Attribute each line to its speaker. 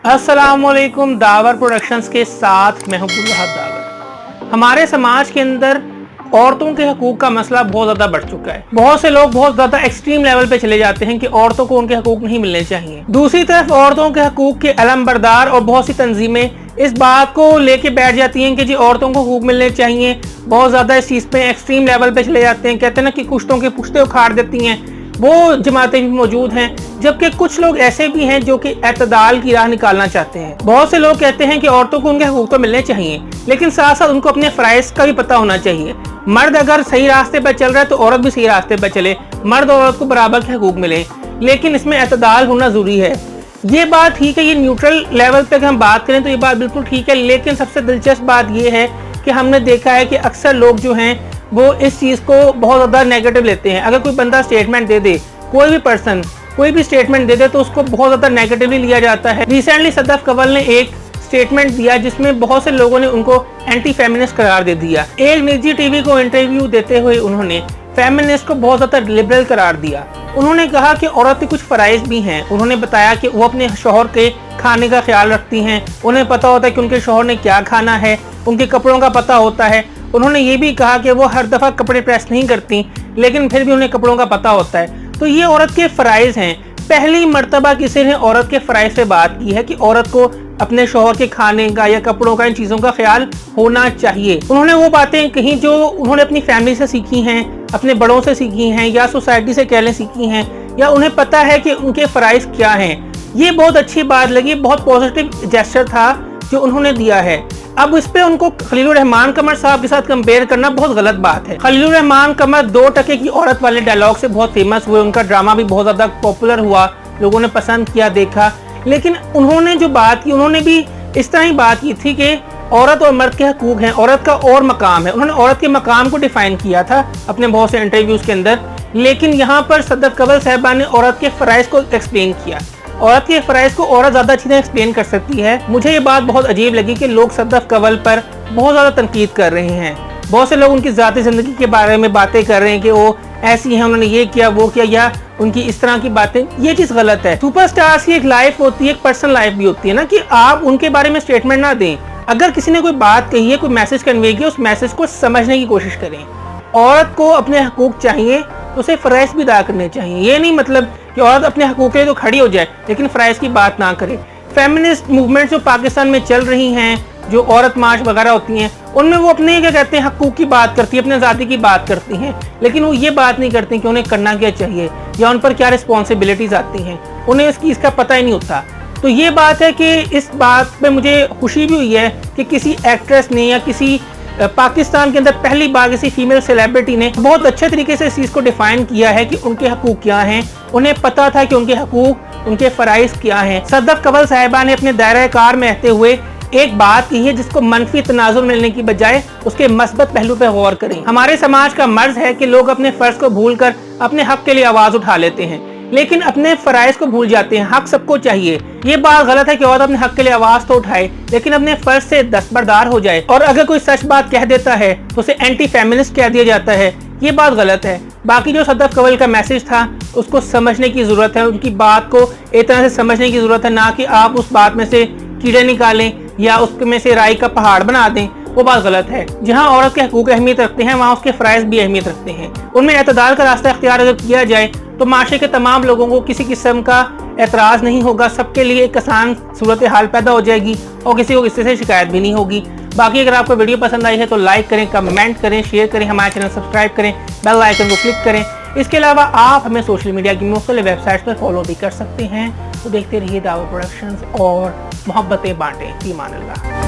Speaker 1: अस्सलामुअलैकुम। The power productions के साथ मैं हूं दावर। हमारे समाज के अंदर औरतों के हकूक का मसला बहुत ज़्यादा बढ़ चुका है। बहुत से लोग बहुत ज़्यादा एक्सट्रीम लेवल पे चले जाते हैं कि औरतों को उनके हकूक नहीं मिलने चाहिए। दूसरी तरफ औरतों के हकूक के अलमबरदार और बहुत सी तंजीमें इस बात को लेके बैठ जाती हैं कि जी औरतों को हकूक मिलने चाहिए। बहुत ज़्यादा इस चीज़ पे एक्सट्रीम लेवल पे चले जाते हैं। कहते हैं ना कि कुश्तों के पुश्ते उखाड़ देती हैं। वो जमातें भी मौजूद हैं, जबकि कुछ लोग ऐसे भी हैं जो कि एतदाल की राह निकालना चाहते हैं। बहुत से लोग कहते हैं कि औरतों को उनके हकूक तो मिलने चाहिए, लेकिन साथ साथ उनको अपने फ़राइज़ का भी पता होना चाहिए। मर्द अगर सही रास्ते पर चल रहा है तो औरत भी सही रास्ते पर चले, मर्द और औरत को बराबर के हकूक मिले, लेकिन इसमें एतदाल होना ज़रूरी है। ये बात ठीक है, ये न्यूट्रल लेवल पे अगर हम बात करें तो ये बात बिल्कुल ठीक है, लेकिन सबसे दिलचस्प बात ये है कि हमने देखा है कि अक्सर लोग जो हैं वो इस चीज़ को बहुत ज़्यादा नेगेटिव लेते हैं। अगर कोई बंदा स्टेटमेंट दे दे, कोई भी पर्सन कोई भी स्टेटमेंट दे दे तो उसको बहुत ज़्यादा नेगेटिवली लिया जाता है। रिसेंटली सदफ कवल ने एक स्टेटमेंट दिया जिसमें बहुत से लोगों ने उनको एंटी फेमिनिस्ट करार दे दिया। एक निजी टीवी को इंटरव्यू देते हुए उन्होंने फेमिनिस्ट को बहुत ज़्यादा लिबरल करार दिया। उन्होंने कहा कि औरत के कुछ फ़राइज़ भी हैं। उन्होंने बताया कि वो अपने शौहर के खाने का ख्याल रखती हैं, उन्हें पता होता है कि उनके शौहर ने क्या खाना है, उनके कपड़ों का पता होता है। उन्होंने ये भी कहा कि वो हर दफ़ा कपड़े प्रेस नहीं करती, लेकिन फिर भी उन्हें कपड़ों का पता होता है। तो ये औरत के फ़राइज़ हैं। पहली मर्तबा किसी ने औरत के फ़राइज़ पे बात की है कि औरत को अपने शौहर के खाने का या कपड़ों का, इन चीज़ों का ख्याल होना चाहिए। उन्होंने वो बातें कहीं जो उन्होंने अपनी फैमिली से सीखी हैं, अपने बड़ों से सीखी हैं, या सोसाइटी से कह लें सीखी हैं, या उन्हें पता है कि उनके फ़राइज़ क्या हैं। ये बहुत अच्छी बात लगी, बहुत पॉजिटिव जेस्चर था जो उन्होंने दिया है। अब इस पे उनको खलीलुर रहमान कमर साहब के साथ कंपेयर करना बहुत गलत बात है। खलीलुर रहमान कमर 2 टके की औरत वाले डायलॉग से बहुत फेमस हुए, उनका ड्रामा भी बहुत ज़्यादा पॉपुलर हुआ, लोगों ने पसंद किया, देखा। लेकिन उन्होंने जो बात की, उन्होंने भी इस तरह ही बात की थी कि औरत और मर्द के हकूक हैं, औरत का और मकाम है। उन्होंने औरत के मकाम को डिफाइन किया था अपने बहुत से इंटरव्यूज़ के अंदर, लेकिन यहाँ पर सदफ कवल साहिबा ने औरत के फ़राइज़ को एक्सप्लेन किया। औरत के फ़राइज़ को औरत ज़्यादा अच्छी तरह एक्सप्लेन कर सकती है। मुझे ये बात बहुत अजीब लगी कि लोग सदफ कवल पर बहुत ज़्यादा तनकीद कर रहे हैं। बहुत से लोग उनकी ज़ाती ज़िंदगी के बारे में बातें कर रहे हैं कि वो ऐसी हैं, उन्होंने ये किया वो किया, या उनकी इस तरह की बातें। ये चीज़ गलत है। सुपरस्टार्स की एक लाइफ होती है, एक पर्सनल लाइफ भी होती है ना, कि आप उनके बारे में स्टेटमेंट ना दें। अगर किसी ने कोई बात कही है, कोई मैसेज कन्वे किया, उस मैसेज को समझने की कोशिश करें। औरत को अपने हकूक चाहिए तो उसे फ़राइज़ भी अदा करने चाहिए। ये नहीं मतलब कि औरत अपने हकूक के लिए तो खड़ी हो जाए लेकिन फ़राइज़ की बात ना करे। फेमिनिस्ट मूवमेंट जो पाकिस्तान में चल रही हैं, जो औरत मार्च वगैरह होती हैं, उनमें वो अपने क्या कहते हैं हकूक की बात करती है, अपने ज़ाती की बात करती हैं, लेकिन वो ये बात नहीं करती कि उन्हें करना क्या चाहिए या उन पर क्या रिस्पॉन्सिबिलिटीज़ आती हैं। उन्हें इसका पता ही नहीं होता। तो ये बात है कि इस बात पे मुझे खुशी भी हुई है कि किसी एक्ट्रेस ने या किसी पाकिस्तान के अंदर पहली बार किसी फीमेल सेलिब्रिटी ने बहुत अच्छे तरीके से इस चीज़ को डिफाइन किया है कि उनके हकूक क्या हैं। उन्हें पता था कि उनके हकूक, उनके फ़राइज़ क्या हैं। सदफ कवल साहिबा ने अपने दायरा कार में रहते हुए एक बात की है जिसको मनफी तनाजुर मिलने की बजाय उसके मस्बत पहलू पर गौर करें। हमारे समाज का मर्ज है कि लोग अपने फ़र्ज को भूल कर अपने हक के लिए आवाज़ उठा लेते हैं, लेकिन अपने फ़राइज़ को भूल जाते हैं। हक सबको चाहिए। ये बात गलत है कि औरत अपने हक के लिए आवाज़ तो उठाए, लेकिन अपने फ़र्ज से दस्तबरदार हो जाए। और अगर कोई सच बात कह देता है तो उसे एंटी फेमिनिस्ट कह दिया जाता है। ये बात गलत है। बाकी जो सदफ कवल का मैसेज था उसको समझने की ज़रूरत है, उनकी बात को एक तरह से समझने की ज़रूरत है, ना कि आप उस बात में से कीड़े निकालें या उसमें से राई का पहाड़ बना दें। वो बात गलत है। जहाँ औरत के हकूक अहमियत रखते हैं वहाँ उसके फ़राइज़ भी अहमियत रखते हैं। उनमें एतदाल का रास्ता इख्तियार अगर किया जाए तो माशरे के तमाम लोगों को किसी किस्म का एतराज़ नहीं होगा। सबके लिए एक आसान सूरत हाल पैदा हो जाएगी और किसी को इससे से शिकायत भी नहीं होगी। बाकी अगर आपको वीडियो पसंद आई है तो लाइक करें, कमेंट करें, शेयर करें, हमारे चैनल सब्सक्राइब करें, बेल आइकन को क्लिक करें। इसके अलावा आप हमें सोशल मीडिया की मुख्तलिफ वेबसाइट्स पर फॉलो भी कर सकते हैं। तो देखते रहिए दावर प्रोडक्शंस और मोहब्बतें बांटें। ईमान अल्लाह।